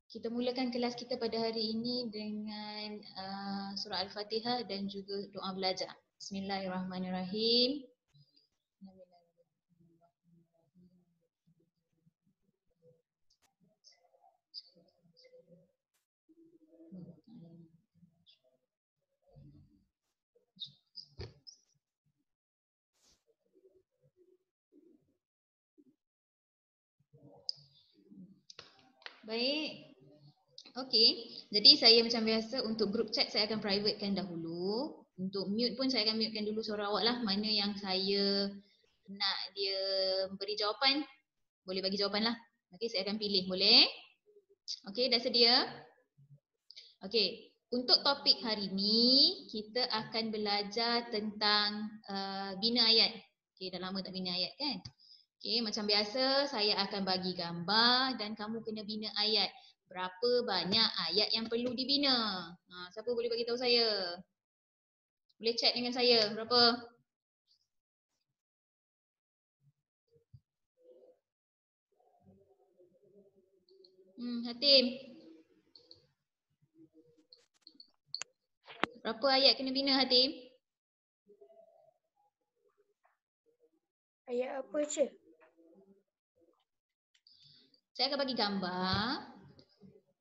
Kita mulakan kelas kita pada hari ini dengan surah Al-Fatihah dan juga doa belajar. Bismillahirrahmanirrahim. Baik. Okey, jadi saya macam biasa untuk group chat saya akan privatekan dahulu. Untuk mute pun saya akan mutekan dulu suara awak lah. Mana yang saya nak dia beri jawapan, boleh bagi jawapan lah. Okey, saya akan pilih, boleh? Okey, dah sedia? Okey, untuk topik hari ni kita akan belajar tentang bina ayat. Okey, dah lama tak bina ayat kan? Okey, macam biasa saya akan bagi gambar dan kamu kena bina ayat. Berapa banyak ayat yang perlu dibina? Siapa boleh bagi tahu saya? Boleh chat dengan saya. Berapa? Hatim. Berapa ayat kena bina, Hatim? Ayat apa, Cik? Saya akan bagi gambar.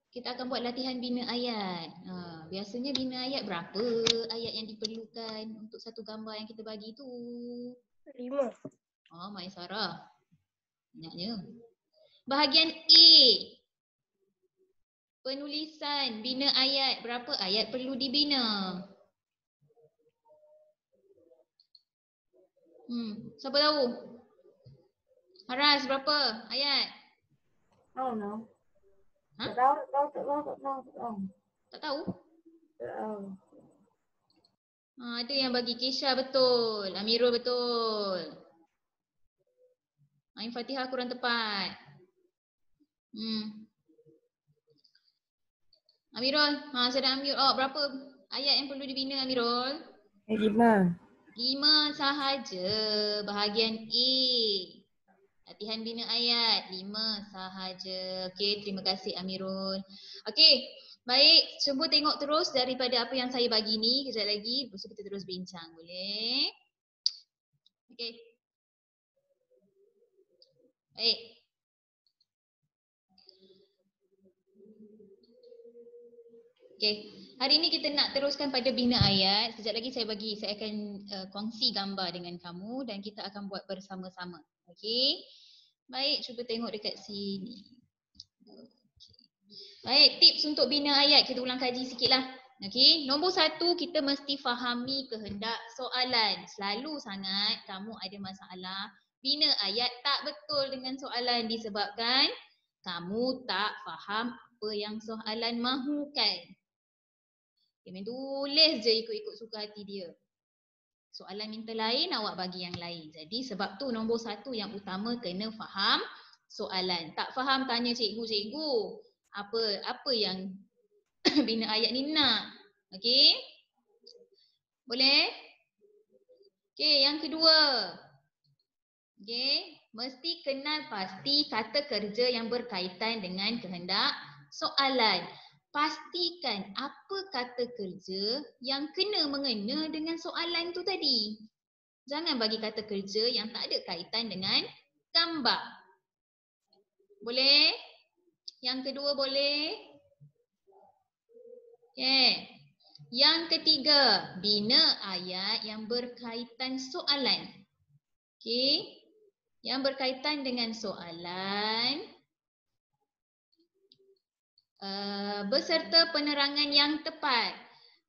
Kita akan buat latihan bina ayat. Biasanya bina ayat berapa ayat yang diperlukan untuk satu gambar yang kita bagi tu? 5. Maisarah. Banyaknya. Bahagian A. Penulisan bina ayat. Berapa ayat perlu dibina? Siapa tahu? Haras, berapa ayat? Oh no. Ha? Tak tahu. Tak tahu? Tak tahu. Ada yang bagi Kesha betul. Amirul betul. Ain Fatihah kurang tepat. Amirul, saya dah unmute. Berapa ayat yang perlu dibina, Amirul? 5. 5 sahaja. Bahagian A. Latihan bina ayat 5 sahaja. Okey, terima kasih Amirul. Okey, baik. Cuba tengok terus daripada apa yang saya bagi ni. Kejap lagi, lepas tu kita terus bincang. Boleh? Okey. Baik. Okey. Hari ini kita nak teruskan pada bina ayat. Sekejap lagi saya akan kongsi gambar dengan kamu dan kita akan buat bersama-sama. Okey. Baik, cuba tengok dekat sini. Baik, tips untuk bina ayat. Kita ulang kaji sikitlah. Okey, nombor 1 kita mesti fahami kehendak soalan. Selalu sangat kamu ada masalah bina ayat tak betul dengan soalan disebabkan kamu tak faham apa yang soalan mahukan. Okay, main tulis je ikut-ikut suka hati dia. Soalan minta lain, awak bagi yang lain. Jadi sebab tu nombor 1 yang utama kena faham soalan. Tak faham tanya cikgu. Apa yang bina ayat ni nak? Okey? Boleh? Okey, yang kedua. Okey, mesti kenal pasti kata kerja yang berkaitan dengan kehendak soalan. Pastikan apa kata kerja yang kena mengena dengan soalan tu tadi. Jangan bagi kata kerja yang tak ada kaitan dengan gambar. Boleh? Yang kedua boleh? Okay. Yang ketiga, bina ayat yang berkaitan soalan. Okay. Yang berkaitan dengan soalan beserta penerangan yang tepat.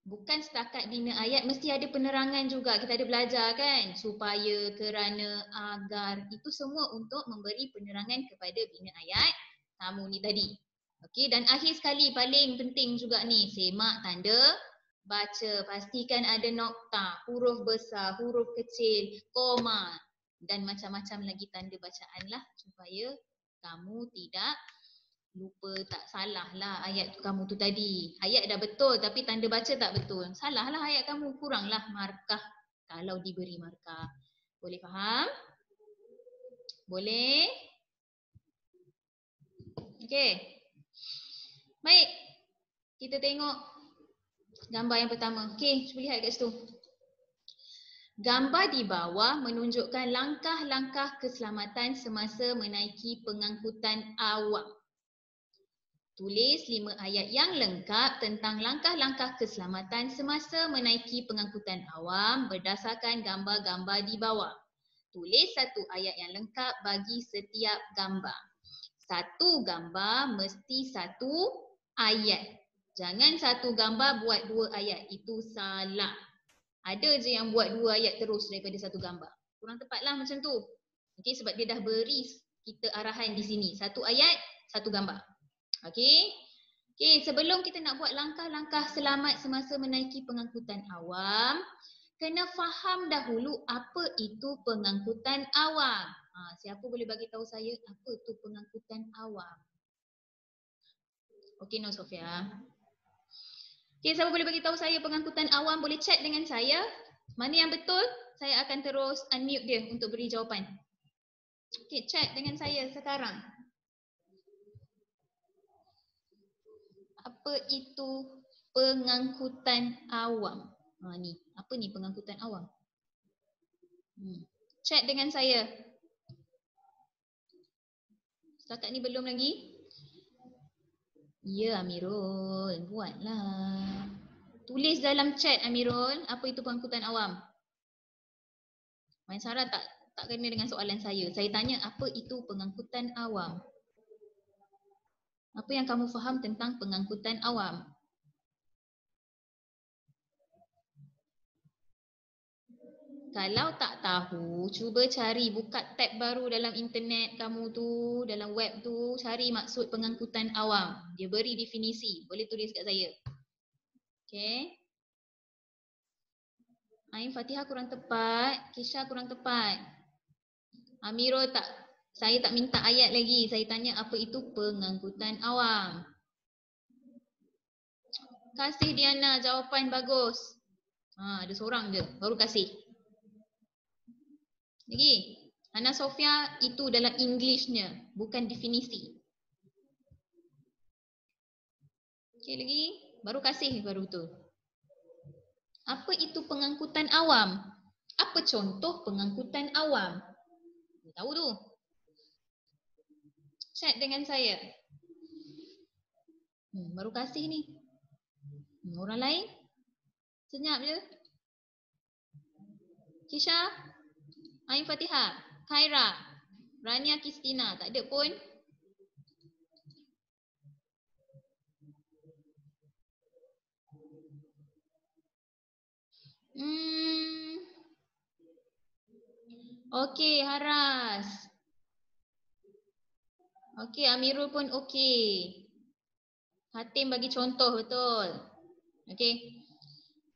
Bukan setakat bina ayat, mesti ada penerangan juga. Kita ada belajar kan? Supaya, kerana, agar. Itu semua untuk memberi penerangan kepada bina ayat kamu ni tadi. Okey, dan akhir sekali paling penting juga ni, semak tanda baca. Pastikan ada nokta, huruf besar, huruf kecil, koma dan macam-macam lagi tanda bacaan lah supaya kamu tidak lupa, tak salah lah ayat kamu tu tadi. Ayat dah betul tapi tanda baca tak betul. Salah lah ayat kamu, kuranglah markah kalau diberi markah. Boleh faham? Boleh? Okey. Baik. Kita tengok gambar yang pertama. Okey, cuba lihat kat situ. Gambar di bawah menunjukkan langkah-langkah keselamatan semasa menaiki pengangkutan awam. Tulis 5 ayat yang lengkap tentang langkah-langkah keselamatan semasa menaiki pengangkutan awam berdasarkan gambar-gambar di bawah. Tulis 1 ayat yang lengkap bagi setiap gambar. 1 gambar mesti 1 ayat. Jangan 1 gambar buat 2 ayat. Itu salah. Ada je yang buat 2 ayat terus daripada 1 gambar. Kurang tepatlah macam tu. Okey, sebab dia dah beri kita arahan di sini. 1 ayat, 1 gambar. Okey. Okey, sebelum kita nak buat langkah-langkah selamat semasa menaiki pengangkutan awam, kena faham dahulu apa itu pengangkutan awam. Siapa boleh bagi tahu saya apa tu pengangkutan awam? Okey, no Sofia. Okey, siapa boleh bagi tahu saya pengangkutan awam? Boleh chat dengan saya. Mana yang betul? Saya akan terus unmute dia untuk beri jawapan. Okey, chat dengan saya sekarang. Apa itu pengangkutan awam? Ni, apa ni pengangkutan awam? Chat dengan saya. Setakat ni belum lagi? Ya Amirul, buatlah. Tulis dalam chat Amirul, apa itu pengangkutan awam? Main Sarah tak kena dengan soalan saya. Saya tanya apa itu pengangkutan awam? Apa yang kamu faham tentang pengangkutan awam? Kalau tak tahu, cuba cari, buka tab baru dalam internet kamu tu, dalam web tu, cari maksud pengangkutan awam. Dia beri definisi, boleh tulis kat saya. Okay. Ain Fatihah kurang tepat, Kisha kurang tepat. Amirul tak, saya tak minta ayat lagi, saya tanya apa itu pengangkutan awam. Kasih Diana, jawapan bagus. Ada seorang je, baru kasih. Lagi, Hana Sofia itu dalam Englishnya, bukan definisi. Okey lagi, baru kasih baru tu. Apa itu pengangkutan awam? Apa contoh pengangkutan awam? Tahu tu. Chat dengan saya. Baru kasih ni. Orang lain? Senyap je. Kisha, Ain Fatihah, Khaira, Rania Kristina, tak ada pun. Okey, Haras. Okey, Amirul pun okey. Hatim bagi contoh betul. Okey.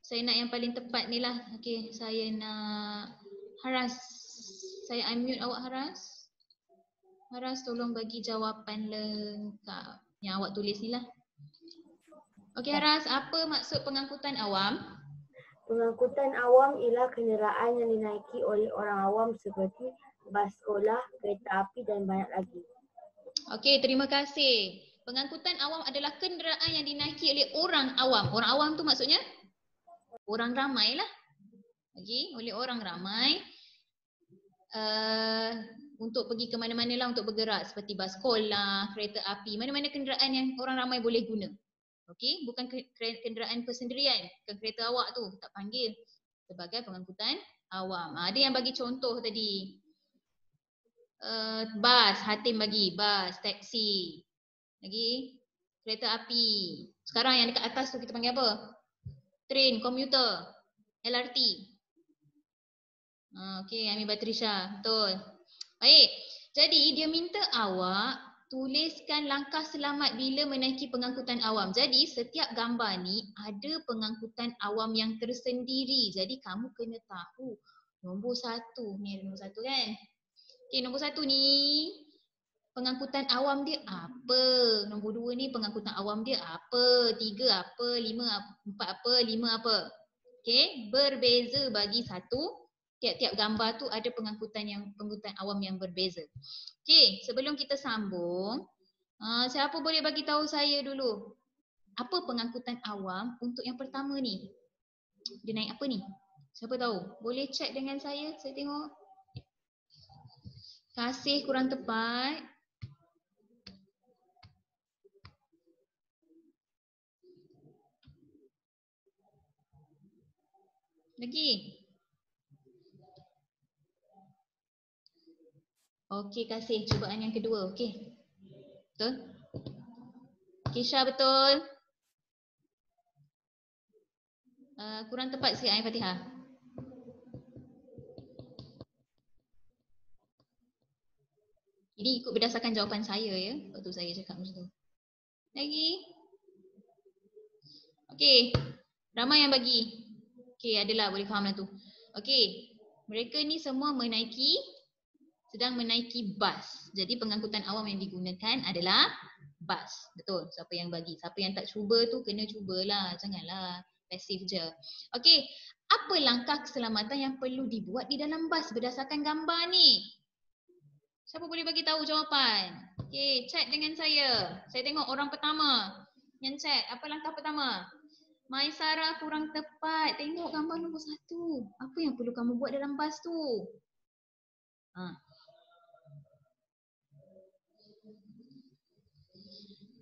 Saya nak yang paling tepat ni lah. Okey, saya nak Haras. Saya unmute awak Haras. Haras tolong bagi jawapan lengkap yang awak tulis ni lah. Okey Haras, apa maksud pengangkutan awam? Pengangkutan awam ialah kenderaan yang dinaiki oleh orang awam seperti bas sekolah, kereta api dan banyak lagi. Okey, terima kasih. Pengangkutan awam adalah kenderaan yang dinaiki oleh orang awam. Orang awam tu maksudnya? Orang ramai lah. Okey, oleh orang ramai. Untuk pergi ke mana-mana lah untuk bergerak seperti bas sekolah, kereta api, mana-mana kenderaan yang orang ramai boleh guna. Okey, bukan kenderaan persendirian, bukan kereta awak tu, tak panggil sebagai pengangkutan awam. Ada yang bagi contoh tadi. Bas, Hatim bagi, bas, taksi. Lagi, kereta api. Sekarang yang dekat atas tu kita panggil apa? Train, komuter, LRT. Okey, Ami Batrisha, betul. Baik, jadi dia minta awak tuliskan langkah selamat bila menaiki pengangkutan awam. Jadi setiap gambar ni ada pengangkutan awam yang tersendiri. Jadi kamu kena tahu nombor 1. Ni nombor 1 kan? Okey, nombor 1 ni pengangkutan awam dia apa? Nombor 2 ni pengangkutan awam dia apa? 3 apa? 5 4 apa? 5 apa? Okey, berbeza bagi satu. Tiap-tiap gambar tu ada pengangkutan awam yang berbeza. Okey, sebelum kita sambung, Siapa boleh bagi tahu saya dulu? Apa pengangkutan awam untuk yang pertama ni? Dia naik apa ni? Siapa tahu? Boleh check dengan saya tengok. Kasih kurang tepat. Lagi. Okey, kasih cubaan yang kedua. Okey. Betul? Kisha betul. Kurang tepat sikit ayat Fatihah. Ini ikut berdasarkan jawapan saya ya. Waktu saya cakap macam tu. Lagi. Okey. Ramai yang bagi. Okey, adalah boleh faham lah tu. Okey. Mereka ni semua sedang menaiki bas. Jadi pengangkutan awam yang digunakan adalah bas. Betul. Siapa yang bagi? Siapa yang tak cuba tu kena cubalah. Janganlah pasif je. Okey. Apa langkah keselamatan yang perlu dibuat di dalam bas berdasarkan gambar ni? Siapa boleh bagi tahu jawapan? Okey, chat dengan saya. Saya tengok orang pertama yang chat. Apa langkah pertama? Maisara kurang tepat. Tengok gambar nombor 1. Apa yang perlu kamu buat dalam bas tu?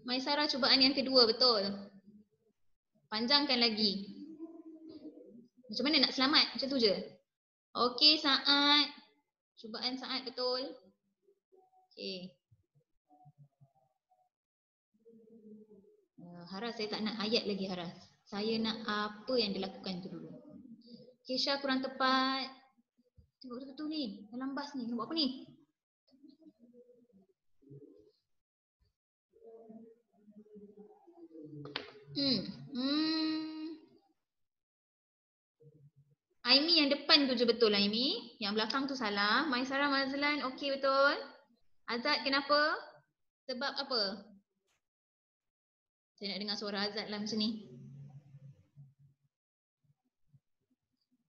Maisara cubaan yang kedua, betul. Panjangkan lagi. Macam mana nak selamat? Macam tu je. Okey, Saad. Cubaan Saad betul. Okey. Haras, saya tak nak ayat lagi Haras. Saya nak apa yang dilakukan tu dulu. Kisha kurang tepat. Tengok betul-betul ni. Dalam bas ni. Buat apa ni? Aimi yang depan tu je betul Aimi. Yang belakang tu salah. Maisara Mazlan okey betul. Azad kenapa? Sebab apa? Saya nak dengar suara Azad lah macam ni.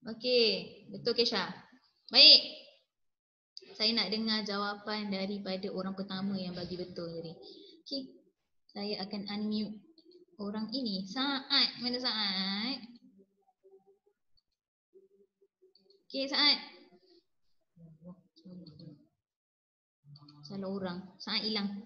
Okey, betul Kesha. Baik. Saya nak dengar jawapan daripada orang pertama yang bagi betul tadi. Okey. Saya akan unmute orang ini. Saad. Mana Saad? Okey Saad. Salah orang. Saad hilang.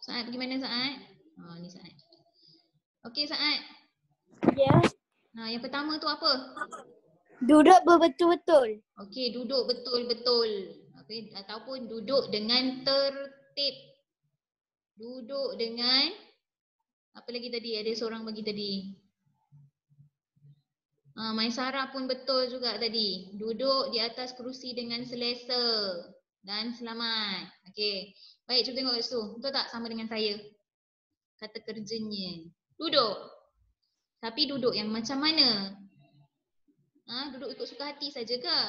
Saad pergi mana Saad? Ni Saad. Okey Saad. Ya. Yang pertama tu apa? Duduk betul-betul. Okey, duduk betul-betul. Ataupun duduk dengan tertib. Duduk dengan apa lagi tadi? Ada seorang bagi tadi. Maisara pun betul juga tadi. Duduk di atas kerusi dengan selesa dan selamat. Okey. Baik, cuba tengok kat situ. Betul tak sama dengan saya? Kata kerjanya. Duduk. Tapi duduk yang macam mana? Duduk ikut suka hati saja ke?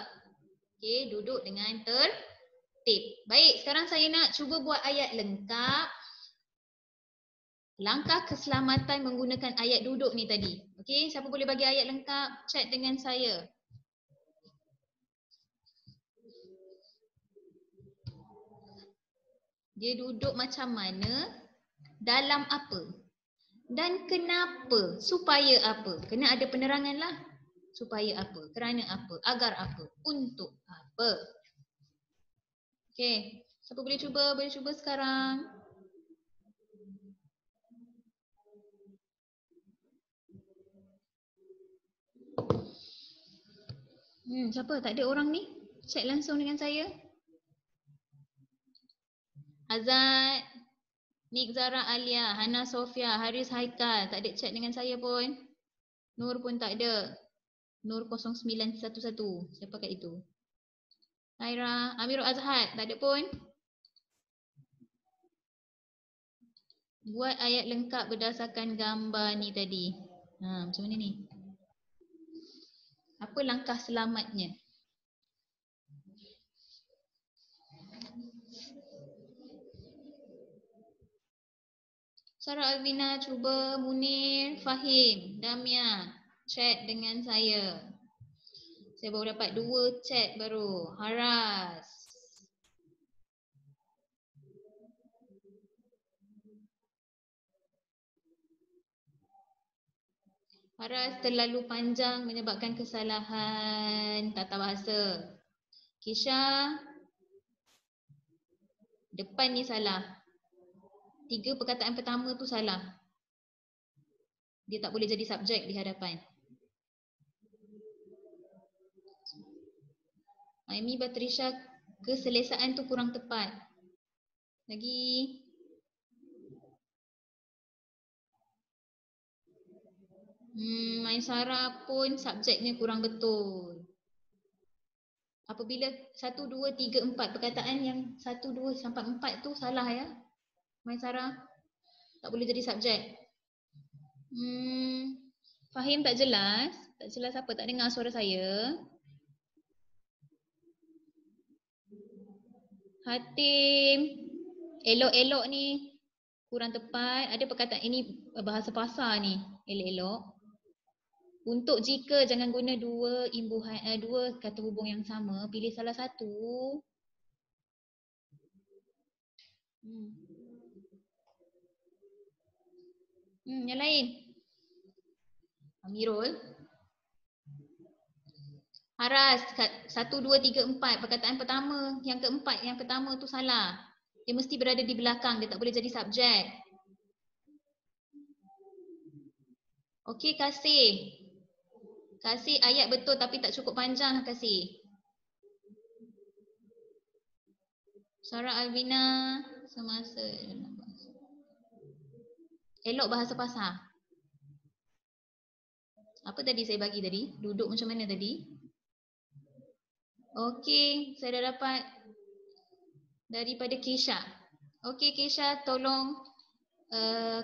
Okey, duduk dengan tertib. Baik, sekarang saya nak cuba buat ayat lengkap. Langkah keselamatan menggunakan ayat duduk ni tadi. Okey, siapa boleh bagi ayat lengkap? Chat dengan saya. Dia duduk macam mana? Dalam apa? Dan kenapa? Supaya apa? Kena ada penerangan lah. Supaya apa? Kerana apa? Agar apa? Untuk apa? Okey, siapa boleh cuba? Boleh cuba sekarang. Siapa? Tak ada orang ni? Chat langsung dengan saya. Azad, Nik Zara Alia, Hana Sofia, Haris Haikal. Tak ada chat dengan saya pun. Nur pun tak ada. Nur 0911. Siapa kat itu? Haira, Amirul Azhar. Tak ada pun. Buat ayat lengkap berdasarkan gambar ni tadi. Macam mana ni? Apa langkah selamatnya? Sarah Alvina cuba, Munir, Fahim, Damia. Chat dengan saya. Saya baru dapat 2 chat baru. Haras. Haras terlalu panjang menyebabkan kesalahan tata bahasa. Kisha, depan ni salah. 3 perkataan pertama tu salah. Dia tak boleh jadi subjek di hadapan. Aimi Batrisha, keselesaan tu kurang tepat. Lagi. Maisara pun subjeknya kurang betul. Apabila 1, 2, 3, 4 perkataan yang 1, 2 sampai 4 tu salah ya. Maisara tak boleh jadi subjek. Fahim tak jelas? Tak jelas apa? Tak dengar suara saya? Hatim, elok-elok ni kurang tepat. Ada perkataan ini bahasa pasar ni, elok-elok. Untuk jika jangan guna dua kata hubung yang sama, pilih salah satu. Yang lain. Amirul. Haras, 1, 2, 3, 4. Perkataan pertama, yang keempat, yang pertama tu salah. Dia mesti berada di belakang, dia tak boleh jadi subjek. Okey, Kasih. Kasih ayat betul tapi tak cukup panjang, Kasih. Sarah Alvina, semasa elok bahasa pasar. Apa tadi saya bagi tadi? Duduk macam mana tadi? Okey, saya dah dapat daripada Kesha. Okey Kesha, tolong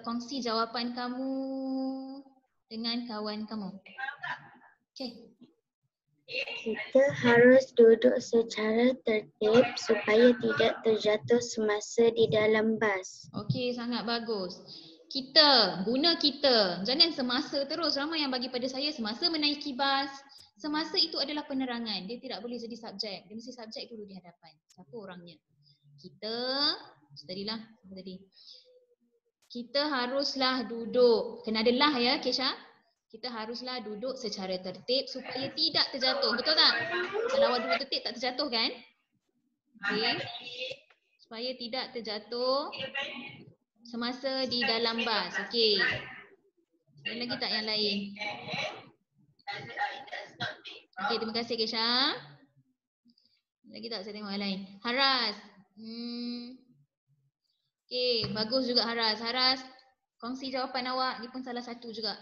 kongsi jawapan kamu dengan kawan kamu. Okey. Kita harus duduk secara tertib supaya tidak terjatuh semasa di dalam bas. Okey, sangat bagus. Kita, guna kita. Jangan semasa terus. Ramai yang bagi pada saya semasa menaiki bas. Semasa itu adalah penerangan. Dia tidak boleh jadi subjek. Dia mesti subjek dulu di hadapan. Siapa orangnya? Kita, tadilah, apa tadi? Kita haruslah duduk. Kena ada lah ya, Kesha. Kita haruslah duduk secara tertib supaya tidak terjatuh. Betul tak? Kalau awak duduk tertib tak terjatuh kan? Okey. Supaya tidak terjatuh semasa di dalam bas. Okey. Ada lagi tak yang lain? Okey, terima kasih Kesha. Lagi tak saya tengok yang lain? Haras. Okey, bagus juga Haras. Haras, kongsi jawapan awak. Ni pun salah satu juga.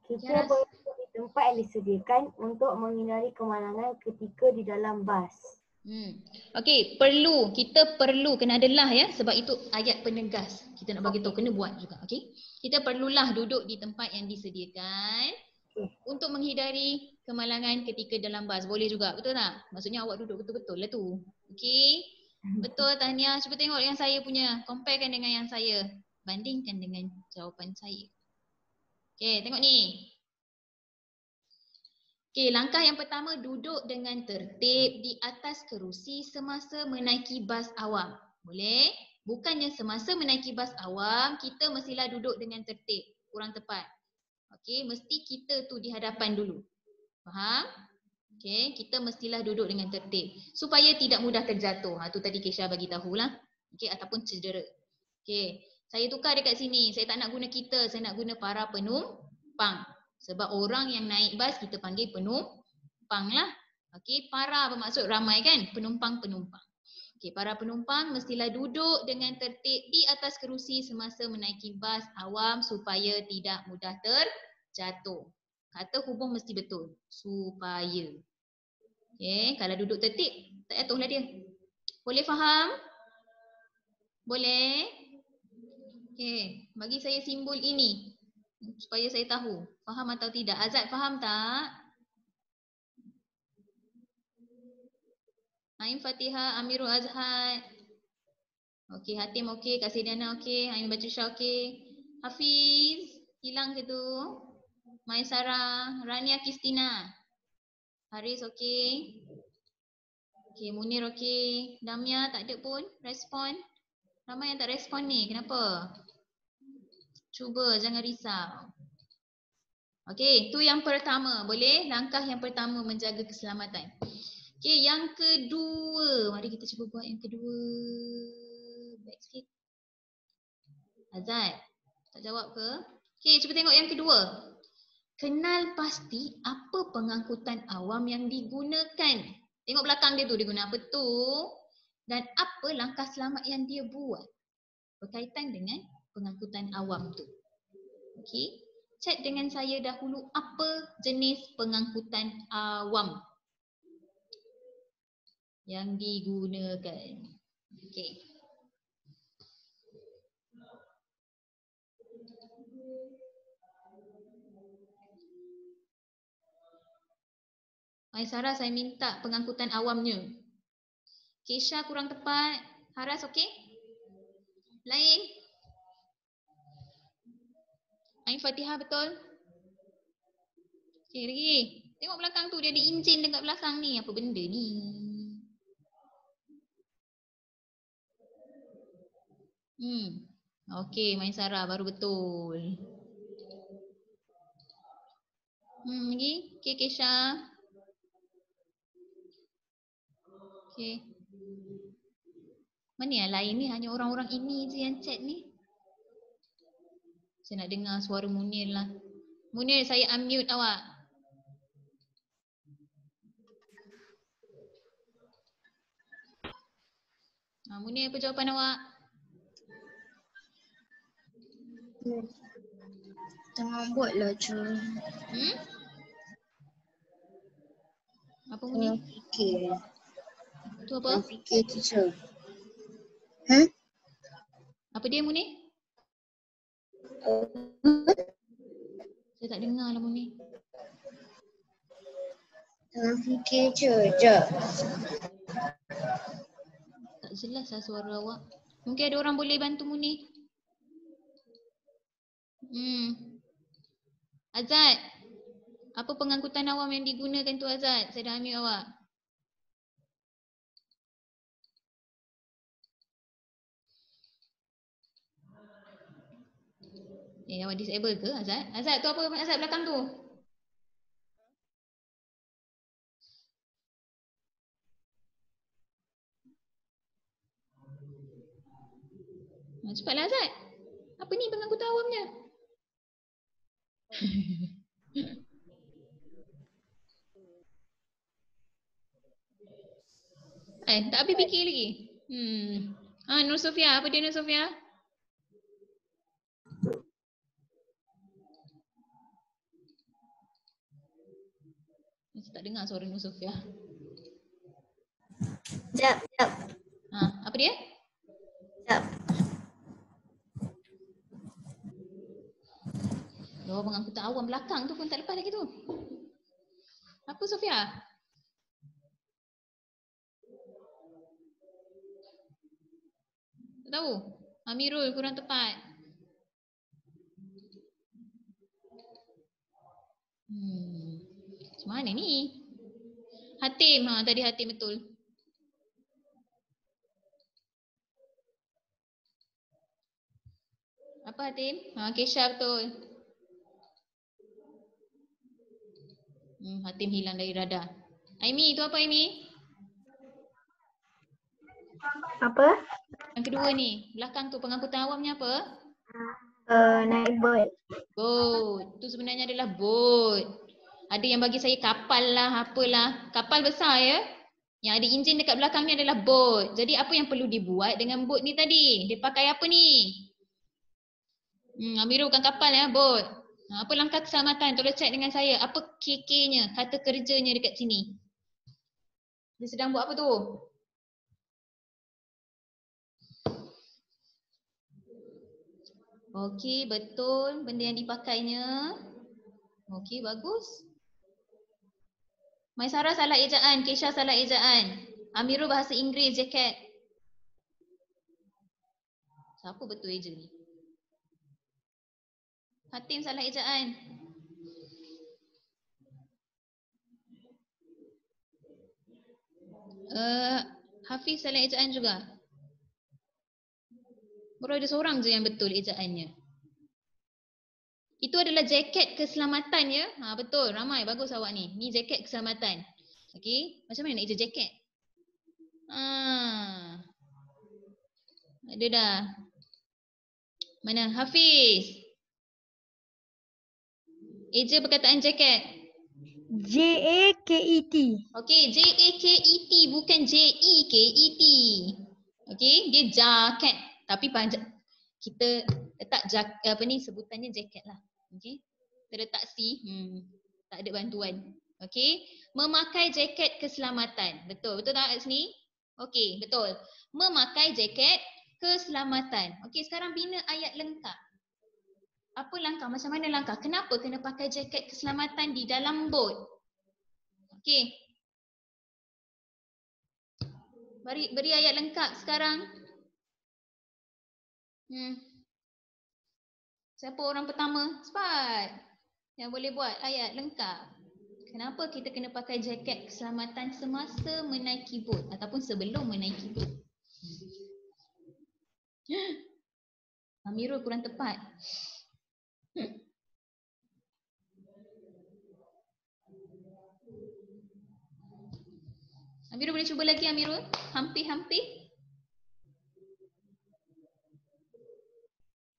Kita berada di tempat yang disediakan untuk menghindari kemalangan ketika di dalam bas. Okey, perlu. Kita perlu. Kena ada lah ya. Sebab itu ayat penegas. Kita nak bagi tahu. Kena buat juga. Okey. Kita perlulah duduk di tempat yang disediakan untuk menghindari kemalangan ketika dalam bas. Boleh juga. Betul tak? Maksudnya awak duduk betul-betul lah tu. Okey. Betul Tahniah. Cuba tengok yang saya punya. Comparekan dengan yang saya. Bandingkan dengan jawapan saya. Okey, tengok ni. Okey, langkah yang pertama, duduk dengan tertib di atas kerusi semasa menaiki bas awam. Boleh? Bukannya semasa menaiki bas awam, kita mestilah duduk dengan tertib. Kurang tepat. Okey, mesti kita tu di hadapan dulu. Faham? Okey, kita mestilah duduk dengan tertib supaya tidak mudah terjatuh. Tu tadi Kesha bagi tahulah. Okey, ataupun cedera. Okey, saya tukar dekat sini. Saya tak nak guna kita, saya nak guna para penumpang. Sebab orang yang naik bas kita panggil penumpang lah. Okey, para bermaksud ramai kan? Penumpang-penumpang. Okey, para penumpang mestilah duduk dengan tertib di atas kerusi semasa menaiki bas awam supaya tidak mudah terjatuh. Kata hubung mesti betul. Supaya. Okey, kalau duduk tertib, tak jatuhlah dia. Boleh faham? Boleh? Okey, bagi saya simbol ini supaya saya tahu faham atau tidak. Azad faham tak? Aim Fatihah, Amirul Azhar. Okey, Hatim okey, Kasih Diana okey, Aim Batrisha okey. Hafiz, hilang ke tu? Maisara, Rania Kristina. Haris okey. Okey, Munir okey. Damia tak ada pun respon. Ramai yang tak respon ni. Kenapa? Cuba jangan risau. Okey, tu yang pertama. Boleh? Langkah yang pertama menjaga keselamatan. Okey, yang kedua. Mari kita cuba buat yang kedua. Baik sikit. Azad, tak jawab ke? Okey, cuba tengok yang kedua. Kenal pasti apa pengangkutan awam yang digunakan. Tengok belakang dia tu, dia guna apa tu. Dan apa langkah selamat yang dia buat berkaitan dengan pengangkutan awam tu. Okey, cek dengan saya dahulu apa jenis pengangkutan awam yang digunakan. Okey. Sarah, saya minta pengangkutan awamnya. Kesha kurang tepat. Haras okey? Lain? Ain Fatihah betul? Okey lagi. Tengok belakang tu, dia ada enjin dekat belakang ni. Apa benda ni? Okey, Sarah baru betul. Lagi? Okey, Kesha. Okey. Mana yang lain ni? Hanya orang-orang ini je yang chat ni. Saya nak dengar suara Munir lah. Munir, saya unmute awak. Munir, apa jawapan awak? Tengah buat lah je. Apa Munir? Fikir. Tu apa? Fikir teacher. Apa dia Munir? Saya tak dengar lah Munir. Tengah fikir je. Sekejap. Tak jelas lah suara awak. Mungkin ada orang boleh bantu Munir. Azad, apa pengangkutan awam yang digunakan tu Azad? Saya dah unmute awak. Awak disable ke Azad? Azad tu apa Azad belakang tu? Cepatlah Azad. Apa ni pengangkutan awamnya? Tak habis fikir lagi. Nur Sofia, apa dia Nur Sofia? Saya tak dengar suara Nur Sofia. Sekejap. Apa dia? Sekejap. Pengangkutan awam belakang tu pun tak lepas lagi tu. Apa Sofia? Tak tahu. Amirul kurang tepat. Macam mana ni? Hatim, tadi Hatim betul. Apa Hatim? Kesha betul. Hatim hilang dari radar. Aimi, itu apa Aimi? Apa? Yang kedua ni, belakang tu pengangkutan awamnya apa? Naik boat. Boat. Itu sebenarnya adalah boat. Ada yang bagi saya kapal lah, apalah. Kapal besar ya. Yang ada enjin dekat belakang ni adalah boat. Jadi apa yang perlu dibuat dengan boat ni tadi? Dia pakai apa ni? Amirul bukan kapal ya, boat. Apa langkah keselamatan? Tolong cek dengan saya. Apa KK-nya, kata kerjanya dekat sini? Dia sedang buat apa tu? Okey, betul benda yang dipakainya. Okey, bagus. Maisara salah ejaan, Kesha salah ejaan. Amirul bahasa Inggeris, jaket. Siapa betul eja ni? Hatim salah ejaan. Hafiz salah ejaan juga. Baru ada seorang je yang betul ejaannya. Itu adalah jaket keselamatan ya. Betul, ramai, bagus awak ni. Ni jaket keselamatan. Okey, macam mana nak eja jaket? Ada dah. Mana? Hafiz. Eja perkataan jaket. J-A-K-E-T. Okey, J-A-K-E-T bukan J-E-K-E-T. Okey, dia jaket. Tapi panjang. Kita letak sebutannya jaket lah. Okey. Kita letak C. Tak ada bantuan. Okey. Memakai jaket keselamatan. Betul. Betul tak kat sini? Okey, betul. Memakai jaket keselamatan. Okey, sekarang bina ayat lengkap. Apa langkah? Macam mana langkah? Kenapa kena pakai jaket keselamatan di dalam bot? Okey. Beri ayat lengkap sekarang. Siapa orang pertama? Cepat. Yang boleh buat ayat lengkap. Kenapa kita kena pakai jaket keselamatan semasa menaiki bot ataupun sebelum menaiki bot? Amirul kurang tepat. Amirul boleh cuba lagi Amirul? Hampir-hampir.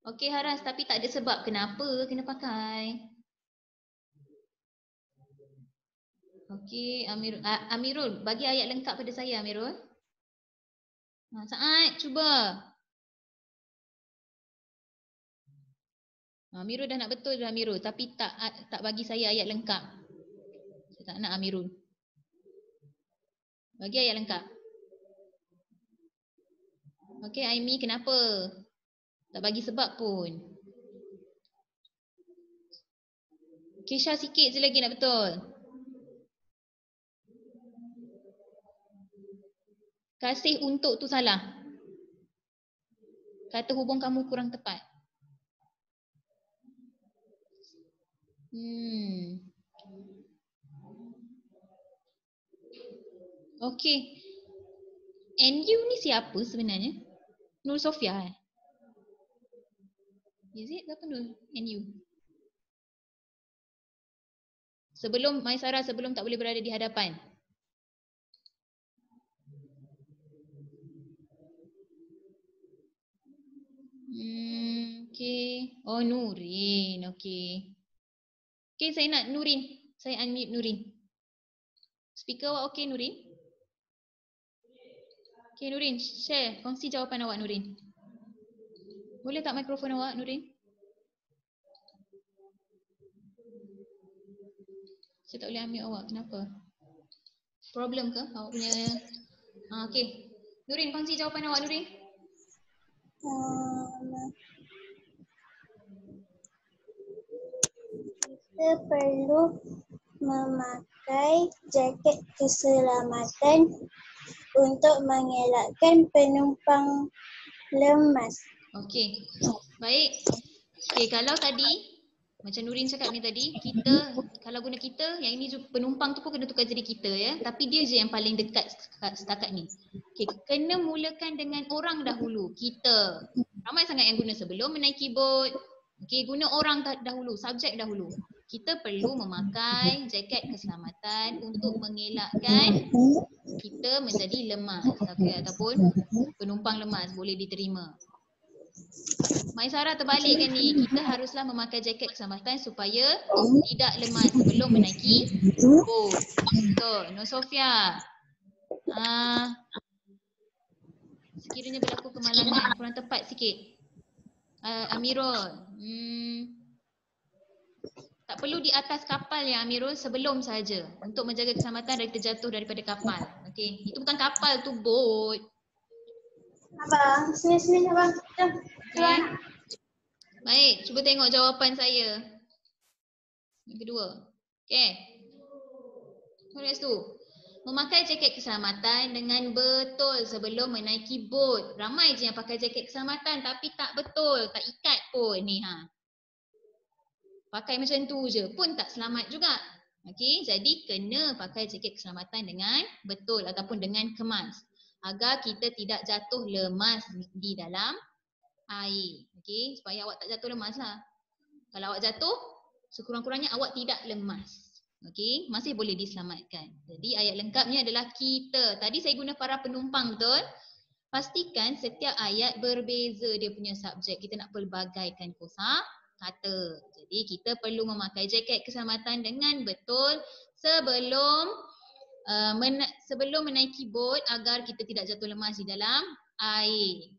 Okey Haras, tapi tak ada sebab kenapa kena pakai. Okey Amirul. Amirul, bagi ayat lengkap pada saya Amirul. Saat, cuba. Amirul dah nak betul dah Amirul, tapi tak bagi saya ayat lengkap. Saya tak nak Amirul. Bagi ayat lengkap. Okey Aimi, kenapa? Tak bagi sebab pun. Kesha sikit je lagi nak betul. Kasih untuk tu salah. Kata hubung kamu kurang tepat. Okey. NU ni siapa sebenarnya? Nur Sofia Is it? Apa Nur? NU. Sebelum Maisara, sebelum tak boleh berada di hadapan. Okey. Oh Nurin. Okey. Okey, saya nak Nurin. Saya unmute Nurin. Speaker awak okey Nurin? Okey Nurin, share. Kongsi jawapan awak Nurin. Boleh tak mikrofon awak Nurin? Saya tak boleh unmute awak. Kenapa? Problem ke awak punya? Okey. Nurin, kongsi jawapan awak Nurin. Kita perlu memakai jaket keselamatan untuk mengelakkan penumpang lemas. Okey. Baik. Okey, kalau tadi macam Nurin cakap ni tadi, kita kalau guna kita, yang ini penumpang tu pun kena tukar jadi kita ya. Tapi dia je yang paling dekat setakat ni. Okey, kena mulakan dengan orang dahulu, kita. Ramai sangat yang guna sebelum menaiki bot. Okey, guna orang dahulu, subjek dahulu. Kita perlu memakai jaket keselamatan untuk mengelakkan kita menjadi lemas, ataupun penumpang lemas boleh diterima. Maisara terbalikkan ni, kita haruslah memakai jaket keselamatan supaya tidak lemas sebelum menaiki bot. Betul. Nur Sofia. Sekiranya berlaku kemalangan, kurang tepat sikit. Amirul. Tak perlu di atas kapal ya Amirul, sebelum saja untuk menjaga keselamatan dari terjatuh daripada kapal. Okey, itu bukan kapal tu, bot. Abang, sini abang. Okay. Baik, cuba tengok jawapan saya. Yang kedua. Okey. Tulis tu. Memakai jaket keselamatan dengan betul sebelum menaiki bot. Ramai je yang pakai jaket keselamatan tapi tak betul, tak ikat pun ni Pakai macam tu je pun tak selamat juga. Okey, jadi kena pakai jaket keselamatan dengan betul ataupun dengan kemas agar kita tidak jatuh lemas di dalam air. Okey, supaya awak tak jatuh lemas lah. Kalau awak jatuh, sekurang-kurangnya awak tidak lemas. Okey, masih boleh diselamatkan. Jadi ayat lengkapnya adalah kita. Tadi saya guna para penumpang, betul? Pastikan setiap ayat berbeza dia punya subjek. Kita nak pelbagaikan kosa kata. Jadi kita perlu memakai jaket keselamatan dengan betul sebelum menaiki bot agar kita tidak jatuh lemas di dalam air.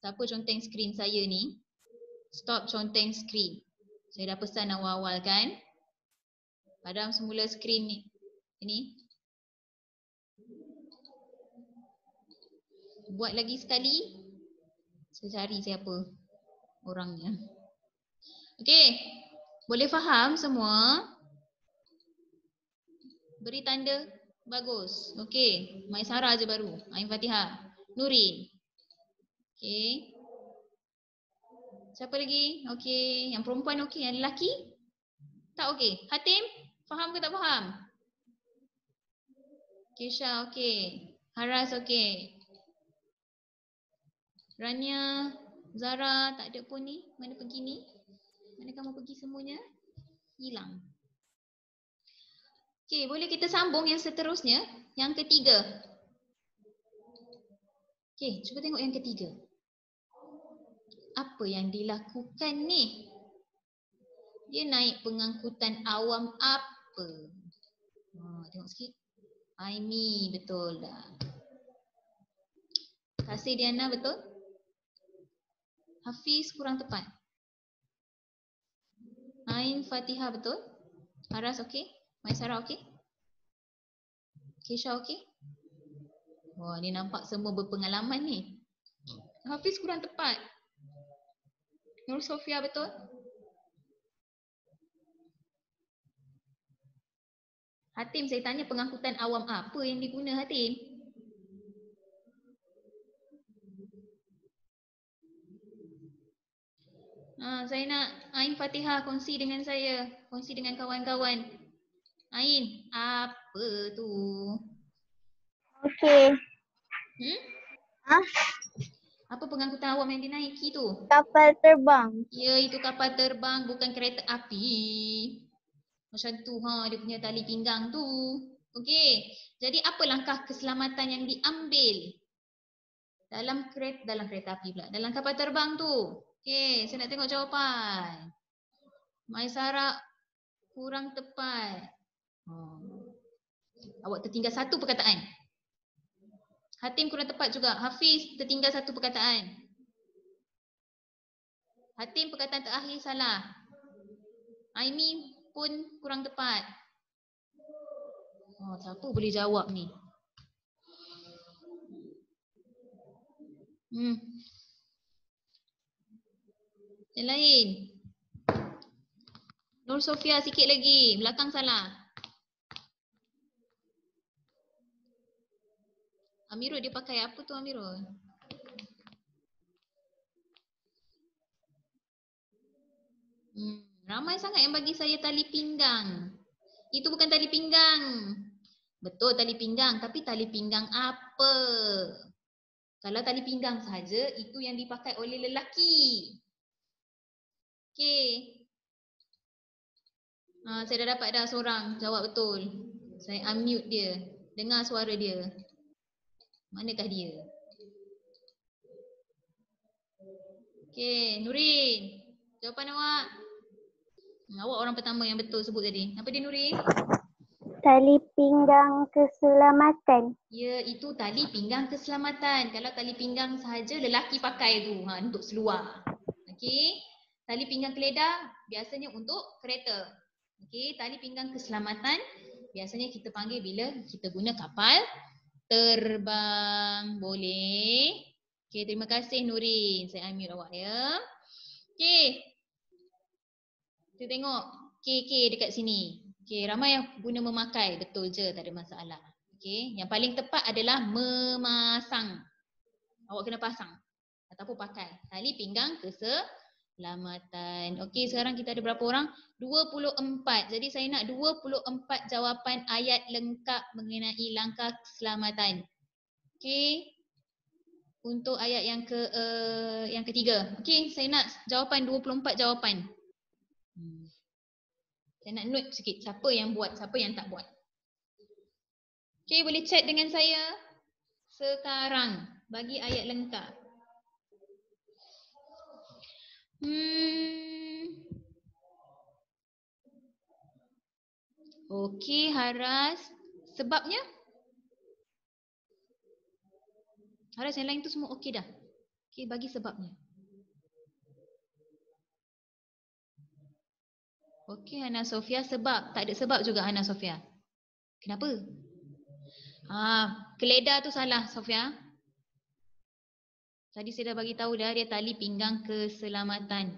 Siapa conteng skrin saya ni? Stop conteng skrin. Saya dah pesan awal-awal kan? Padam semula skrin ni. Ini. Buat lagi sekali. Saya cari siapa orangnya. Okey. Boleh faham semua? Beri tanda. Bagus. Okey. Maisara je baru. Ain Fatihah. Nurin. Okey. Siapa lagi? Okey. Yang perempuan okey. Yang lelaki? Tak okey. Hatim? Faham ke tak faham? Kisha okey. Haras okey. Rania, Zara tak ada pun ni. Mana pergi ni? Mana kamu pergi semuanya? Hilang. Okey, boleh kita sambung yang seterusnya. Yang ketiga. Okey, cuba tengok yang ketiga. Apa yang dilakukan ni? Dia naik pengangkutan awam apa? Tengok sikit. Aimi, betul dah. Kasih Diana, betul? Hafiz kurang tepat. Ain Fatihah betul? Haras okey? Maisara okey? Kisha okey? Wah, ni nampak semua berpengalaman ni. Hafiz kurang tepat. Nur Sofia betul? Hatim, saya tanya pengangkutan awam apa yang diguna Hatim? Saya nak Ain Fatihah kongsi dengan saya. Kongsi dengan kawan-kawan. Ain, apa tu? Okey. Apa pengangkutan awam yang dinaiki tu? Kapal terbang. Ya, itu kapal terbang, bukan kereta api. Macam tu dia punya tali pinggang tu. Okey. Jadi apa langkah keselamatan yang diambil dalam kereta api pula, dalam kapal terbang tu? Okey, saya nak tengok jawapan. Maisara kurang tepat. Awak tertinggal satu perkataan. Hatim kurang tepat juga. Hafiz tertinggal satu perkataan. Hatim perkataan terakhir salah. Aimi pun kurang tepat. Siapa boleh jawab ni? Yang lain. Nur Sofia sikit lagi. Belakang salah. Amirul dia pakai apa tu Amirul? Ramai sangat yang bagi saya tali pinggang. Itu bukan tali pinggang. Betul tali pinggang, tapi tali pinggang apa? Kalau tali pinggang saja, itu yang dipakai oleh lelaki. Okey. Saya dah dapat dah seorang jawab betul. Saya unmute dia. Dengar suara dia. Manakah dia? Okey, Nurin. Jawapan awak. Awak orang pertama yang betul sebut tadi. Apa dia Nurin? Tali pinggang keselamatan. Ya, itu tali pinggang keselamatan. Kalau tali pinggang sahaja lelaki pakai tu untuk seluar. Okey. Tali pinggang keledar biasanya untuk kereta. Okey, tali pinggang keselamatan biasanya kita panggil bila kita guna kapal terbang. Boleh? Okey, terima kasih Nurin. Saya unmute awak ya. Okey. Kita tengok KK dekat sini. Okey, ramai yang guna memakai. Betul je, tak ada masalah. Okey, yang paling tepat adalah memasang. Awak kena pasang ataupun pakai tali pinggang keselamatan. keselamatan. Okey, sekarang kita ada berapa orang? 24. Jadi saya nak 24 jawapan ayat lengkap mengenai langkah keselamatan. Okey. Untuk ayat yang ketiga. Okey, saya nak jawapan 24 jawapan. Saya nak note sikit siapa yang buat, siapa yang tak buat. Okey, boleh chat dengan saya sekarang bagi ayat lengkap. Okey, Haras. Sebabnya? Haras, yang lain tu semua okey dah? Okey, bagi sebabnya. Okey, Hana Sofia, sebab. Tak ada sebab juga Hana Sofia. Kenapa? Keledar tu salah, Sofia. Tadi saya dah bagi tahu dah, dia tali pinggang keselamatan.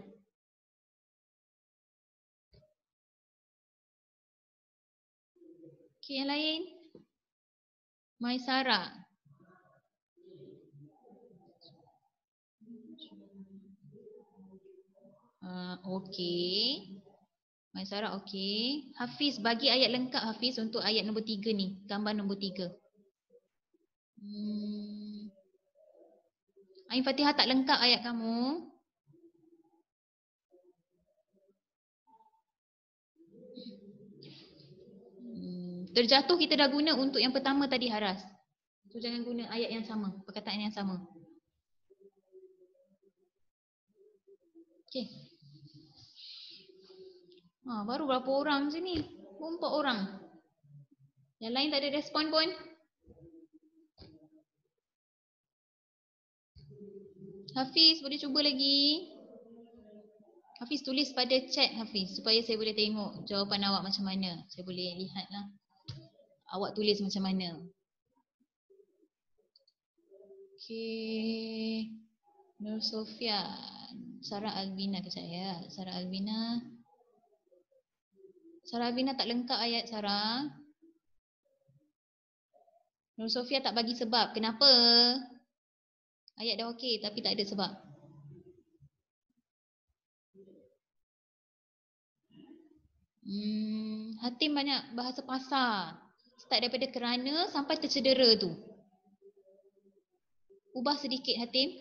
Okey, yang lain. Maisara. Okey. Maisara okey. Hafiz, bagi ayat lengkap Hafiz untuk ayat nombor 3 ni. Gambar nombor 3. Ain Fatihah tak lengkap ayat kamu. Terjatuh kita dah guna untuk yang pertama tadi, Haras. So jangan guna ayat yang sama, perkataan yang sama. Okey. Baru berapa orang sini? 4 orang. Yang lain tak ada respon pun. Hafiz, boleh cuba lagi. Hafiz, tulis pada chat Hafiz supaya saya boleh tengok jawapan awak macam mana. Saya boleh lihatlah awak tulis macam mana. Okey. Nur Sofia, Sarah Albina ke saya? Sarah Albina. Sarah Albina tak lengkap ayat Sarah. Nur Sofia tak bagi sebab. Kenapa? Ayat dah okey tapi tak ada sebab. Hatim banyak bahasa pasar. Start daripada kerana sampai tercedera tu. Ubah sedikit Hatim.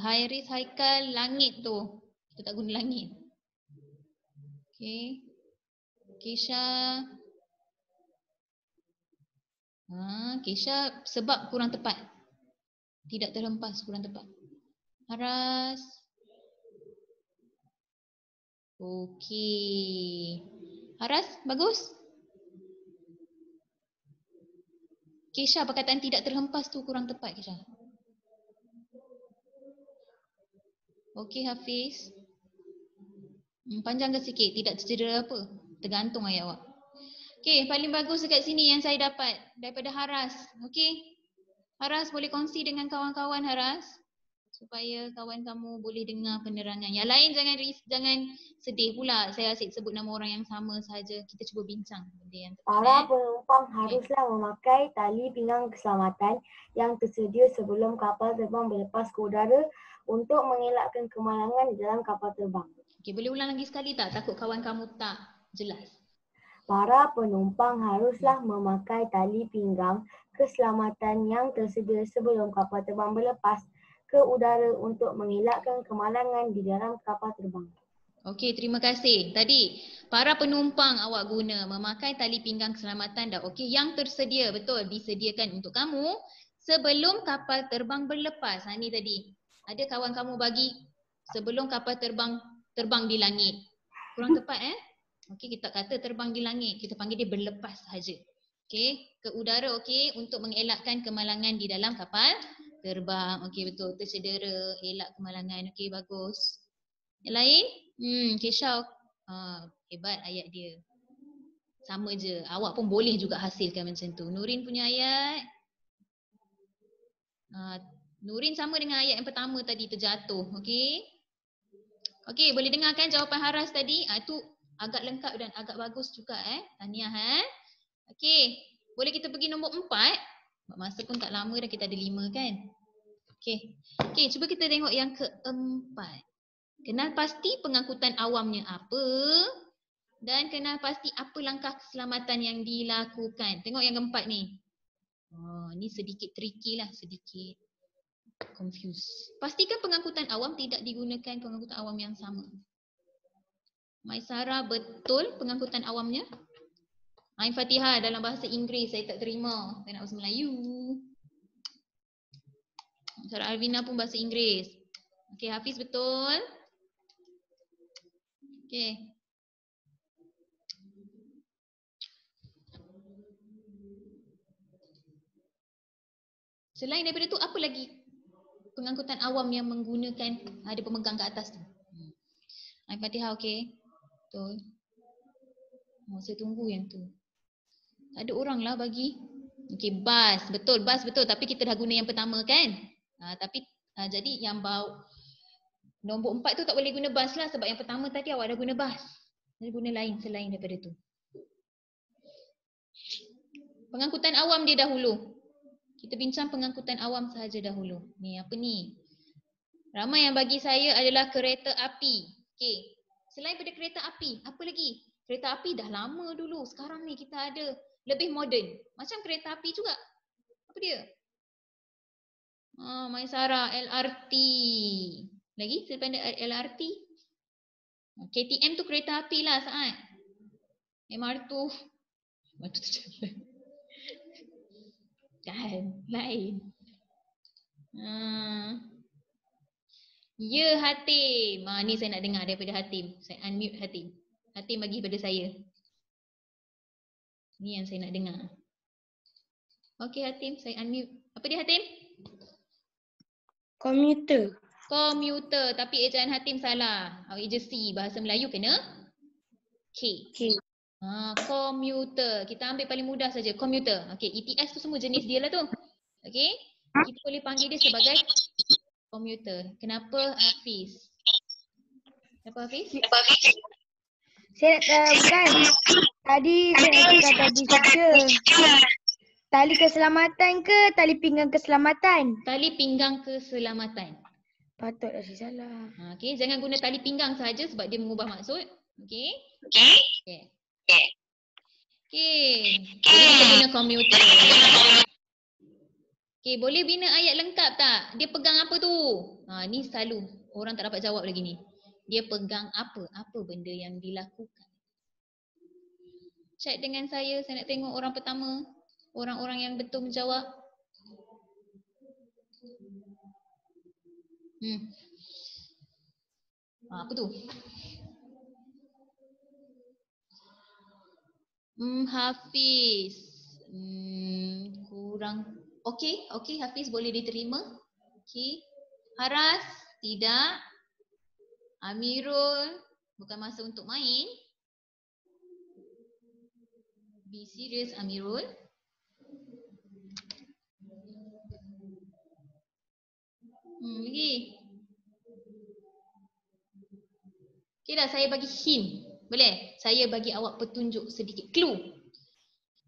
Hairis Haikal, langit tu. Kita tak guna langit. Okey. Kisha. Kisha sebab kurang tepat. Tidak terhempas, kurang tepat. Haras. Okey. Haras, bagus. Kisha, perkataan tidak terhempas tu kurang tepat Kisha. Okey Hafiz. Panjangkan sikit, tidak tercedera apa. Tergantung ayat awak. Okey, paling bagus dekat sini yang saya dapat daripada Haras. Okey. Haras boleh kongsi dengan kawan-kawan Haras supaya kawan kamu boleh dengar penerangan. Yang lain jangan sedih pula. Saya asyik sebut nama orang yang sama saja. Kita cuba bincang benda yang tepat. Para penumpang haruslah memakai tali pinggang keselamatan yang tersedia sebelum kapal terbang berlepas ke udara untuk mengelakkan kemalangan di dalam kapal terbang. Okey, boleh ulang lagi sekali tak? Takut kawan kamu tak jelas. Para penumpang haruslah memakai tali pinggang keselamatan yang tersedia sebelum kapal terbang berlepas ke udara untuk mengelakkan kemalangan di dalam kapal terbang. Okey, terima kasih. Tadi para penumpang awak guna memakai tali pinggang keselamatan dah okey. Yang tersedia, betul, disediakan untuk kamu sebelum kapal terbang berlepas. Ni tadi. Ada kawan kamu bagi sebelum kapal terbang di langit. Kurang tepat Okey, kita kata terbang di langit. Kita panggil dia berlepas sahaja. Okey, ke udara okey untuk mengelakkan kemalangan di dalam kapal terbang. Okey, betul. Tercedera, elak kemalangan. Okey, bagus. Yang lain? Kesha. Hebat ayat dia. Sama je. Awak pun boleh juga hasilkan macam tu. Nurin punya ayat. Nurin sama dengan ayat yang pertama tadi, terjatuh. Okey. Okey, boleh dengarkan jawapan Haras tadi? Itu agak lengkap dan agak bagus juga Tahniah Okey, boleh kita pergi nombor 4. Masa pun tak lama dah, kita ada 5 kan. Okey. Okey, cuba kita tengok yang keempat. Kenal pasti pengangkutan awamnya apa dan kenal pasti apa langkah keselamatan yang dilakukan. Tengok yang keempat ni. Ni sedikit tricky lah, sedikit confused. Pastikan pengangkutan awam tidak digunakan pengangkutan awam yang sama. Maisara, betul pengangkutan awamnya? Ain Fatihah dalam bahasa Inggeris saya tak terima. Saya nak bahasa Melayu. Sarah Alvina pun bahasa Inggeris. Okey, Hafiz betul. Okey. Selain daripada tu, apa lagi pengangkutan awam yang menggunakan ada pemegang kat atas tu? Ain Fatihah, okey. Betul. Saya tunggu yang tu. Tak ada orang lah bagi. Okey, bas. Betul, bas betul. Tapi kita dah guna yang pertama kan? Jadi yang nombor 4 tu tak boleh guna bas lah. Sebab yang pertama tadi awak dah guna bas. Jadi guna lain selain daripada tu. Pengangkutan awam dia dahulu. Kita bincang pengangkutan awam sahaja dahulu. Ni apa ni? Ramai yang bagi saya adalah kereta api. Okey. Selain daripada kereta api, apa lagi? Kereta api dah lama dulu. Sekarang ni kita ada lebih moden. Macam kereta api juga. Apa dia? Maisara, LRT. Lagi selepas LRT? KTM tu kereta api lah Saat. MR tu jalan. Kan, lain. Ya Hatim. Ni saya nak dengar daripada Hatim. Saya unmute Hatim. Hatim bagi pada saya. Ni yang saya nak dengar. Okey Hatim, saya unmute. Apa dia Hatim? Komuter. Komuter. Tapi ejaan Hatim salah. Awak eja C. Bahasa Melayu kena K. Komuter. Kita ambil paling mudah saja. Komuter. Okey, ETS tu semua jenis dia lah tu. Okey. Kita boleh panggil dia sebagai komuter. Kenapa Hafiz? Kenapa Hafiz? Saya bukan. Tadi saya nak cakap tadi saja. Tali keselamatan ke tali pinggang keselamatan? Tali pinggang keselamatan. Patutlah saya salah. Okey, jangan guna tali pinggang saja sebab dia mengubah maksud. Okey. Okey. Jadi kita guna komuter. Okey, boleh bina ayat lengkap tak? Dia pegang apa tu? Ni selalu orang tak dapat jawab lagi ni. Dia pegang apa? Apa benda yang dilakukan? Cek dengan saya nak tengok orang pertama. Orang-orang yang betul menjawab. Apa tu? Hafiz. Kurang. Okey, Hafiz boleh diterima. Okey. Haras, tidak. Amirul, bukan masa untuk main. Be serious Amirul. Lagi. Okey dah, saya bagi hint. Boleh? Saya bagi awak petunjuk sedikit. Clue.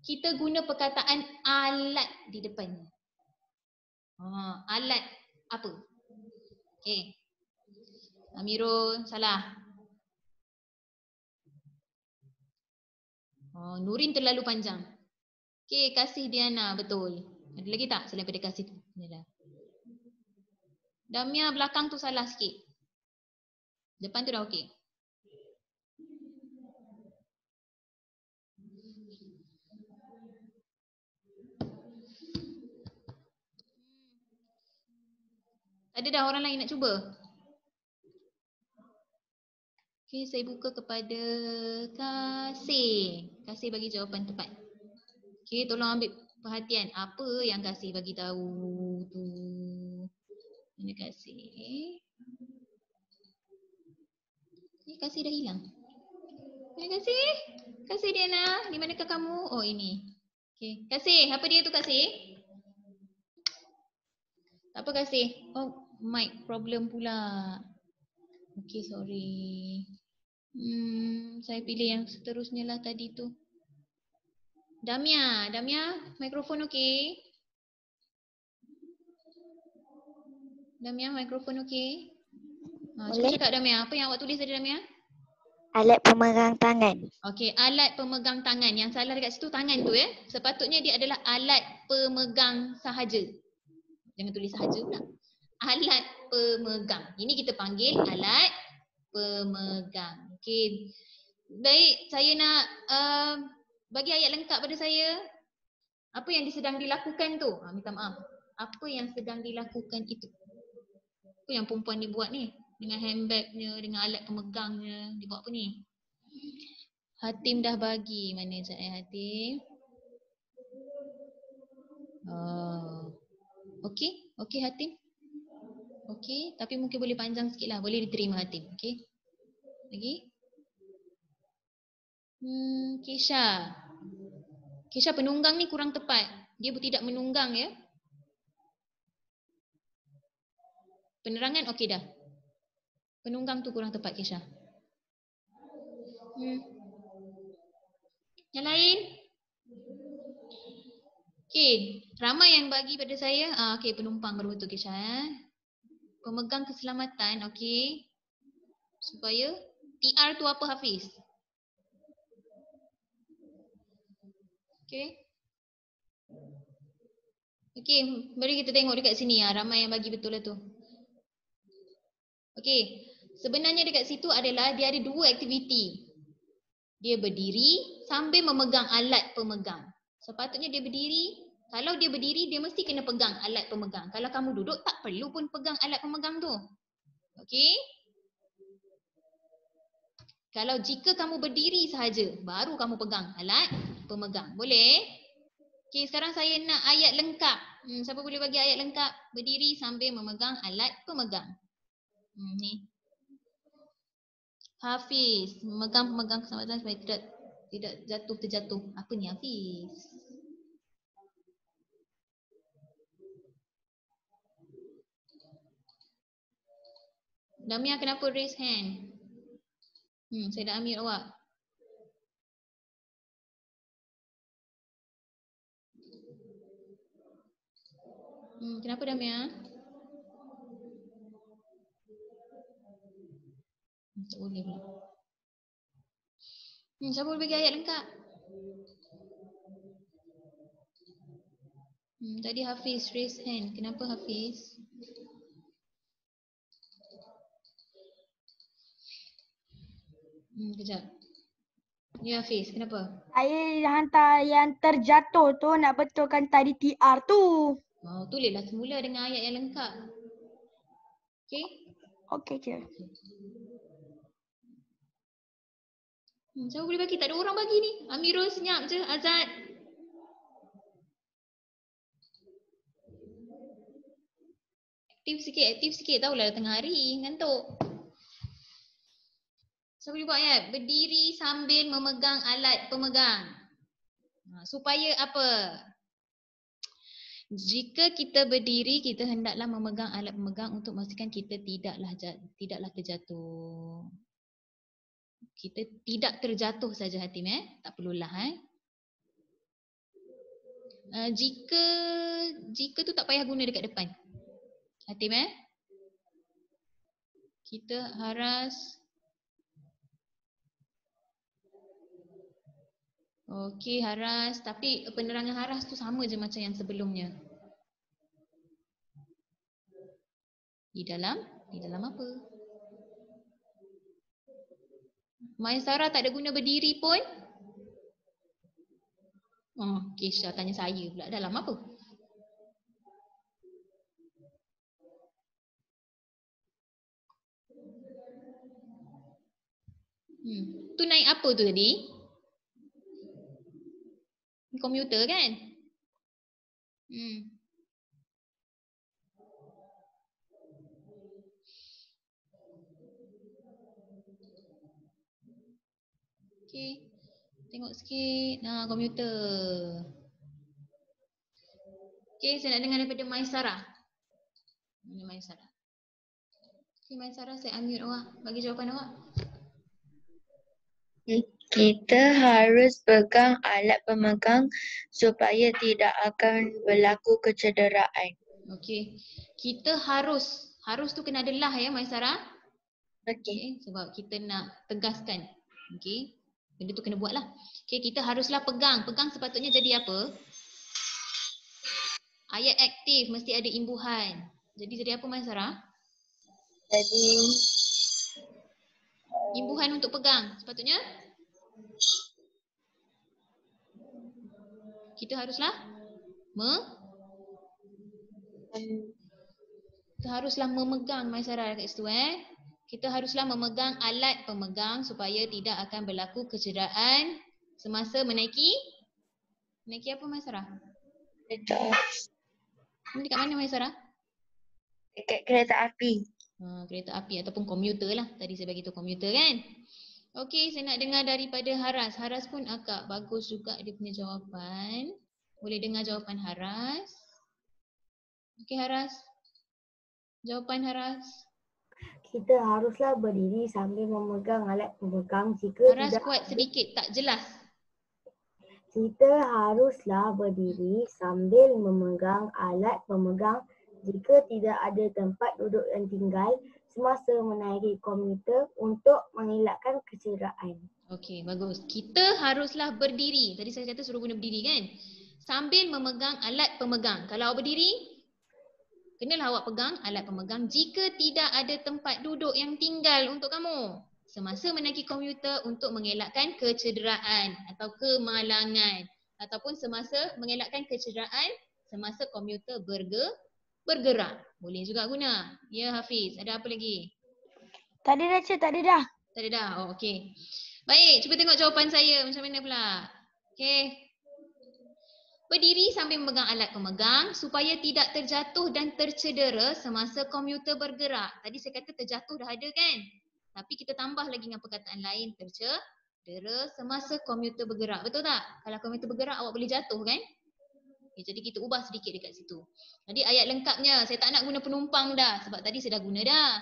Kita guna perkataan alat di depan. Alat apa? Okey. Amirul, salah. Nurin terlalu panjang. Okey, kasih Diana, betul. Ada lagi tak selain daripada kasih tu? Damia belakang tu salah sikit. Depan tu dah okey. Ada dah orang lain nak cuba? Okey, saya buka kepada Kasih. Kasih bagi jawapan tepat. Okey, tolong ambil perhatian. Apa yang Kasih bagi tahu tu? Mana Kasih? Kasih dah hilang. Mana Kasih? Kasih Diana, di manakah kamu? Oh, ini. Okey, Kasih, apa dia tu Kasih? Tak apa Kasih. Mic problem pula. Okey, sorry. Saya pilih yang seterusnya lah tadi tu. Damia, mikrofon okey? Damia, mikrofon okey? Cuba Boleh. cakap Damia, apa yang awak tulis tadi Damia? Alat pemegang tangan. Okey, alat pemegang tangan. Yang salah dekat situ tangan tu ya. Sepatutnya dia adalah alat pemegang sahaja. Jangan tulis sahaja pula. Alat pemegang. Ini kita panggil alat pemegang. Okey. Baik, saya nak bagi ayat lengkap pada saya. Apa yang sedang dilakukan tu? Minta maaf. Apa yang sedang dilakukan itu? Apa yang perempuan ni buat ni? Dengan handbagnya, dengan alat pemegangnya. Dia buat apa ni? Hatim dah bagi. Mana sekejap Hatim? Okey. Okey Hatim. Okey. Tapi mungkin boleh panjang sikit lah. Boleh diterima Hatim. Okey. Lagi? Kisha. Kisha, penunggang ni kurang tepat. Dia tidak menunggang ya. Penerangan okey dah. Penunggang tu kurang tepat Kisha. Yang lain? Okey, ramai yang bagi pada saya. Okey, penumpang baru betul Kisha Pemegang keselamatan, okey. Supaya TR tu apa Hafiz? Okey. Okey, mari kita tengok dekat sini ramai yang bagi betul lah tu. Okey, sebenarnya dekat situ adalah dia ada dua aktiviti. Dia berdiri sambil memegang alat pemegang. Sepatutnya dia berdiri. Kalau dia berdiri, dia mesti kena pegang alat pemegang. Kalau kamu duduk, tak perlu pun pegang alat pemegang tu. Okey? Kalau jika kamu berdiri sahaja, baru kamu pegang alat pemegang. Boleh? Okey, sekarang saya nak ayat lengkap. Siapa boleh bagi ayat lengkap? Berdiri sambil memegang alat pemegang. Ni. Hafiz, memegang keselamatan supaya tidak terjatuh. Apa ni Hafiz? Damia kenapa raise hand? Saya dah unmute awak. Kenapa Damia? Tak boleh pula. Siapa boleh bagi ayat lengkap? Tadi Hafiz raise hand. Kenapa Hafiz? Kejap. Ya Hafiz, kenapa? Saya hantar yang terjatuh tu nak betulkan tadi TR tu. Tulislah semula dengan ayat yang lengkap. Okey? Okey je. Siapa boleh bagi? Tak ada orang bagi ni. Amirul senyap je. Azad. Aktif sikit. Tahulah dah tengah hari. Ngantuk. Siapa boleh buat ayat? Berdiri sambil memegang alat pemegang. Supaya apa? Jika kita berdiri, kita hendaklah memegang alat pemegang untuk memastikan kita tidaklah terjatuh. Kita tidak terjatuh saja Hatim tak perlulah Jika tu tak payah guna dekat depan. Hatim kita haras. Okey, haras, tapi penerangan haras tu sama je macam yang sebelumnya. Di dalam apa? Maisara tak ada guna berdiri pun. Kisha tanya saya pula. Dalam apa? Tu naik apa tu tadi? Komputer kan? Okey. Tengok sikit. Komputer. Okey, saya nak dengar daripada Maisara. Maisara. Okey, Maisara, saya unmute awak. Bagi jawapan awak. Kita harus pegang alat pemegang supaya tidak akan berlaku kecederaan. Okey. Kita harus Harus tu kena ada lah ya Maisara. Okey. Okay, sebab kita nak tegaskan. Okay. Benda tu kena buat lah. Okay, kita haruslah pegang. Pegang sepatutnya jadi apa? Ayat aktif mesti ada imbuhan. Jadi apa Maisara? Jadi Imbuhan untuk pegang. Sepatutnya kita haruslah kita haruslah memegang Maisara kat situ Kita haruslah memegang alat pemegang supaya tidak akan berlaku kecederaan semasa menaiki apa Maisara? kereta. Ini dekat mana Maisara? Dekat kereta api. Kereta api ataupun komuter lah. Tadi saya bagi tu komuter kan? Okey, saya nak dengar daripada Haras. Haras pun agak bagus juga dia punya jawapan. Boleh dengar jawapan Haras? Okey Haras. Jawapan Haras. Kita haruslah berdiri sambil memegang alat pemegang jika Haras tidak kuat sedikit, tak jelas. Kita haruslah berdiri sambil memegang alat pemegang jika tidak ada tempat duduk yang tinggal semasa menaiki komuter untuk mengelakkan kecederaan. Okey, bagus. Kita haruslah berdiri. Tadi saya kata suruh guna berdiri kan? Sambil memegang alat pemegang. Kalau awak berdiri, kenalah awak pegang alat pemegang jika tidak ada tempat duduk yang tinggal untuk kamu. Semasa menaiki komuter untuk mengelakkan kecederaan atau kemalangan. Ataupun semasa mengelakkan kecederaan semasa komuter bergerak. Boleh juga guna. Ya Hafiz, ada apa lagi? Tak ada dah Cik, tak ada dah. Tak ada dah? Oh, okey. Baik, cuba tengok jawapan saya macam mana pula. Okey. Berdiri sambil memegang alat pemegang supaya tidak terjatuh dan tercedera semasa komuter bergerak. Tadi saya kata terjatuh dah ada kan? Tapi kita tambah lagi dengan perkataan lain, tercedera semasa komuter bergerak. Betul tak? Kalau komuter bergerak awak boleh jatuh kan? Okay, jadi kita ubah sedikit dekat situ. Jadi ayat lengkapnya, saya tak nak guna penumpang dah sebab tadi saya dah guna dah.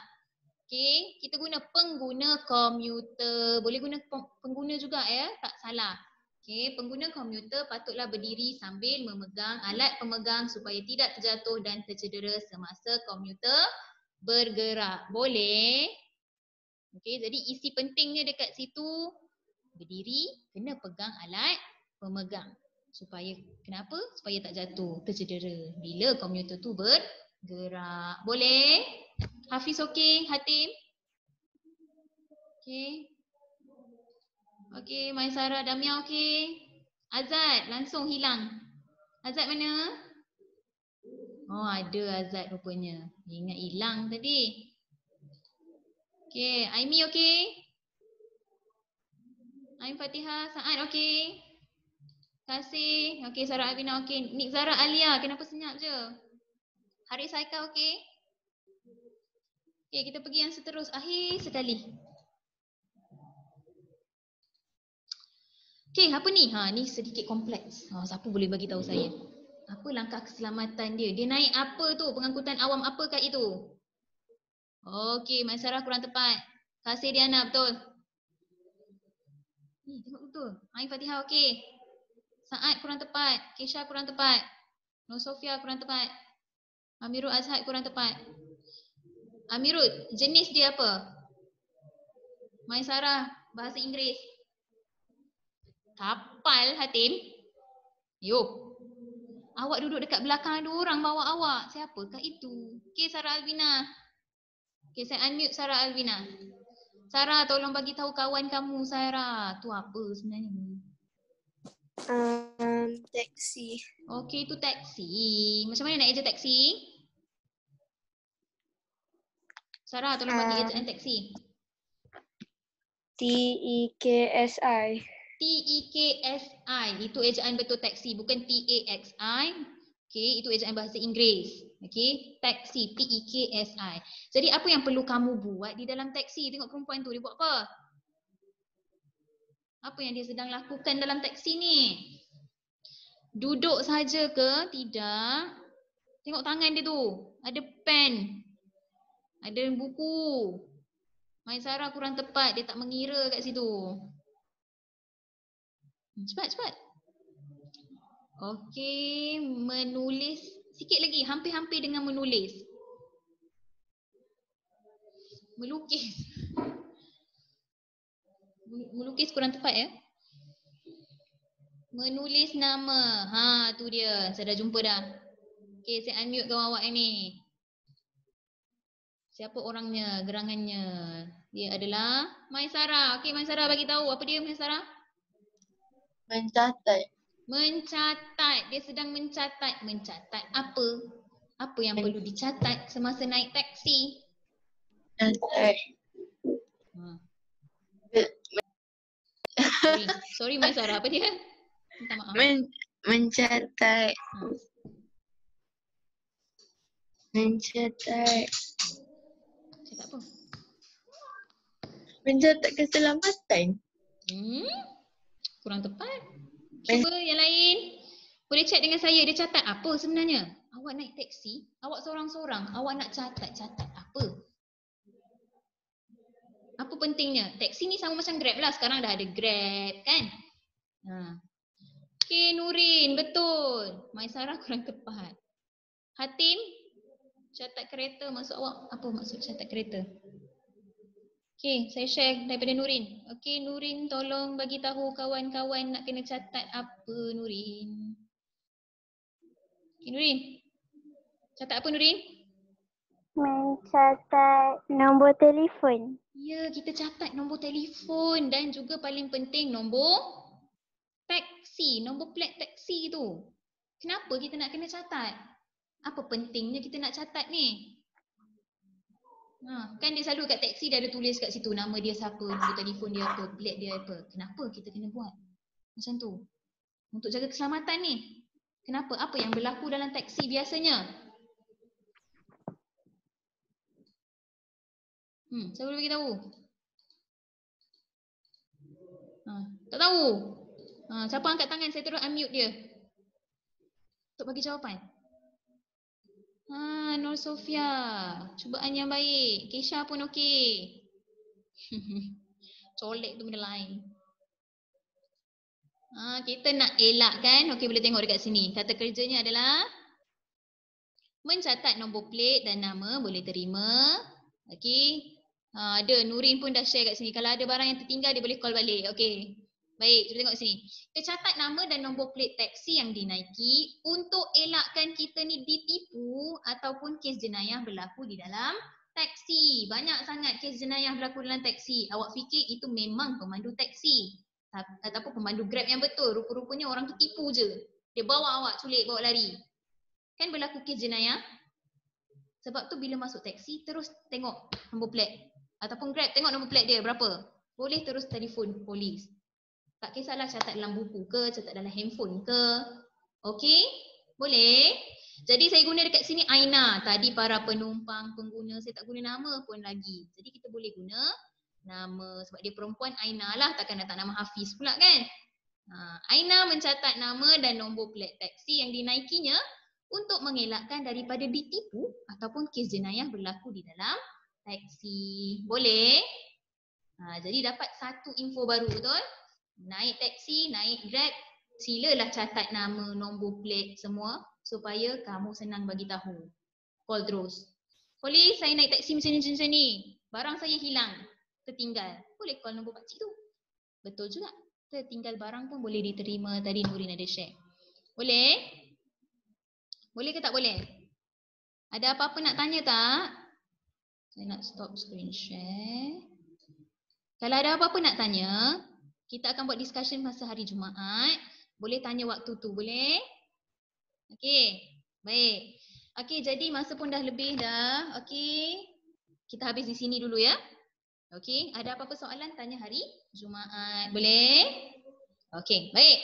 Okay, kita guna pengguna komuter. Boleh guna pengguna juga ya, tak salah. Okay, pengguna komuter patutlah berdiri sambil memegang alat pemegang supaya tidak terjatuh dan tercedera semasa komuter bergerak. Boleh? Okay, jadi isi pentingnya dekat situ, berdiri kena pegang alat pemegang. Supaya, kenapa? Supaya tak jatuh, tercedera bila komuter tu bergerak. Boleh? Hafiz okey? Hatim? Okey. Okey, Maisara, Damia okey? Azad, langsung hilang. Azad mana? Oh, ada Azad rupanya. Ingat hilang tadi. Okey, Aimi okey? Aim Fatihah, Sa'ad okey? Kasih. Okey, Sarah Albina okey. Nik Zara Alia, kenapa senyap je? Haris Saika okey? Okey, kita pergi yang seterus. Akhir sekali. Okey, apa ni? Ni sedikit kompleks. Siapa boleh bagi tahu saya? Apa langkah keselamatan dia? Dia naik apa tu? Pengangkutan awam apa kat itu? Okey, Maisarah kurang tepat. Kasih Diana, betul. Ni, tengok betul. Ain Fatihah okey. Sa'ad kurang tepat. Kesha kurang tepat. Nur Sofia kurang tepat. Amirul Azhad kurang tepat. Amirul, jenis dia apa? Maisarah, bahasa Inggeris. Kapal, Hatim. Yo. Awak duduk dekat belakang, ada orang bawa awak. Siapakah itu? Okey, Sarah Alvina. Okey, saya unmute Sarah Alvina. Sarah, tolong bagi tahu kawan kamu, Sarah. Tu apa sebenarnya? Taksi. Okey, itu taksi. Macam mana nak ejak taksi? Sarah, tolong bagi ejaan taksi. TEKSI. TEKSI. Itu ejaan betul taksi, bukan TAXI. Okey, itu ejaan bahasa Inggeris. Okey, taksi, TEKSI. Jadi apa yang perlu kamu buat di dalam taksi? Tengok perempuan tu, dia buat apa? Apa yang dia sedang lakukan dalam taksi ni? Duduk saja ke? Tidak. Tengok tangan dia tu. Ada pen. Ada buku. Maisarah kurang tepat. Dia tak mengira kat situ. Cepat, cepat. Okey, menulis. Sikit lagi, hampir-hampir dengan menulis. Melukis. Melukis kurang tepat ya. Menulis nama. Ha, tu dia. Saya dah jumpa dah. Okey, saya unmute kawan awak ni. Siapa orangnya, gerangannya? Dia adalah Maisara. Okey, Maisara bagi tahu apa dia Maisara? Mencatat. Mencatat. Dia sedang mencatat. Mencatat apa? Apa yang perlu dicatat semasa naik taksi? Mencatat. Sorry Maisara, apa dia? Minta maaf. Mencatat. Mencatat. Cakap apa? Mencatat keselamatan. Kurang tepat. Cuba yang lain. Boleh chat dengan saya, dia catat apa sebenarnya? Awak naik taksi, awak seorang-seorang, awak nak catat apa? Apa pentingnya? Taksi ni sama macam Grab lah, sekarang dah ada Grab kan? Okay, Nurin, betul. Maisara kurang tepat. Hatim, catat kereta maksud awak? Apa maksud catat kereta? Okay, saya share daripada Nurin. Okay, Nurin tolong bagi tahu kawan-kawan nak kena catat apa Nurin. Okay, Nurin. Catat apa Nurin? Mencatat nombor telefon. Ya, kita catat nombor telefon dan juga paling penting nombor taksi, nombor plat taksi tu. Kenapa kita nak kena catat? Apa pentingnya kita nak catat ni? Kan dia selalu kat taksi dia ada tulis kat situ nama dia siapa, nombor telefon dia apa, plat dia apa. Kenapa kita kena buat macam tu? Untuk jaga keselamatan ni. Kenapa? Apa yang berlaku dalam taksi biasanya? Saya boleh bagi tahu? Tak tahu? Siapa angkat tangan, saya terus unmute dia. Untuk bagi jawapan. Nur Sofia. Cubaan yang baik. Kesha pun okey. Colek tu benda lain. Kita nak elakkan. Okey, boleh tengok dekat sini. Kata kerjanya adalah mencatat nombor plate dan nama boleh terima. Okey. Ada Nurin pun dah share kat sini. Kalau ada barang yang tertinggal dia boleh call balik. Okey. Baik, cuba tengok sini. Kita catat nama dan nombor plate taksi yang dinaiki untuk elakkan kita ni ditipu ataupun kes jenayah berlaku di dalam taksi. Banyak sangat kes jenayah berlaku dalam taksi. Awak fikir itu memang pemandu taksi ataupun pemandu Grab yang betul. Rupa-rupanya orang tu tipu je. Dia bawa awak culik, bawa lari. Kan berlaku kes jenayah. Sebab tu bila masuk taksi terus tengok nombor plate. Ataupun Grab tengok nombor plate dia berapa. Boleh terus telefon polis. Tak kisahlah catat dalam buku ke, catat dalam handphone ke. Okey? Boleh? Jadi saya guna dekat sini Aina. Tadi para penumpang, pengguna, saya tak guna nama pun lagi. Jadi kita boleh guna nama. Sebab dia perempuan Aina lah. Takkan datang nama Hafiz pula kan? Aina mencatat nama dan nombor plat taksi yang dinaikinya untuk mengelakkan daripada ditipu ataupun kes jenayah berlaku di dalam taksi. Boleh? Jadi dapat satu info baru, betul? Naik taksi, naik Grab, silalah catat nama, nombor plate semua supaya kamu senang bagi tahu. Call terus. Polis, saya naik taksi macam ni. Barang saya hilang, tertinggal. Boleh call nombor pakcik tu. Betul juga. Tertinggal barang pun boleh diterima. Tadi Nurin ada share. Boleh? Boleh ke tak boleh? Ada apa-apa nak tanya tak? Saya nak stop screen share. Kalau ada apa-apa nak tanya, kita akan buat discussion masa hari Jumaat. Boleh tanya waktu tu, boleh? Okey, baik. Okey, jadi masa pun dah lebih dah. Okey, kita habis di sini dulu ya. Okey, ada apa-apa soalan tanya hari Jumaat, boleh? Okey, baik.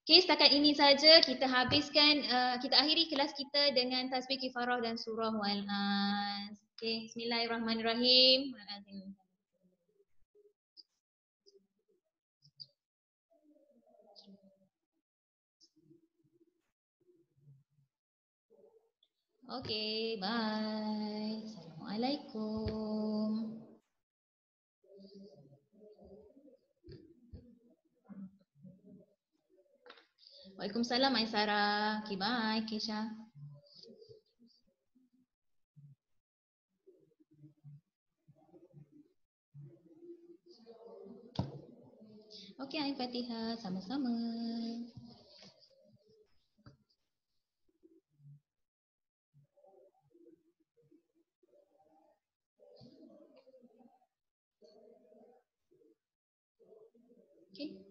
Okey, setakat ini saja kita habiskan, kita akhiri kelas kita dengan tasbih kifarah dan surah Wal-As. Okey, bismillahirrahmanirrahim. Okay, bye. Assalamualaikum. Waalaikumsalam Aisara. Okay, bye Kesha. Okey, Al-Fatihah sama-sama. Okey.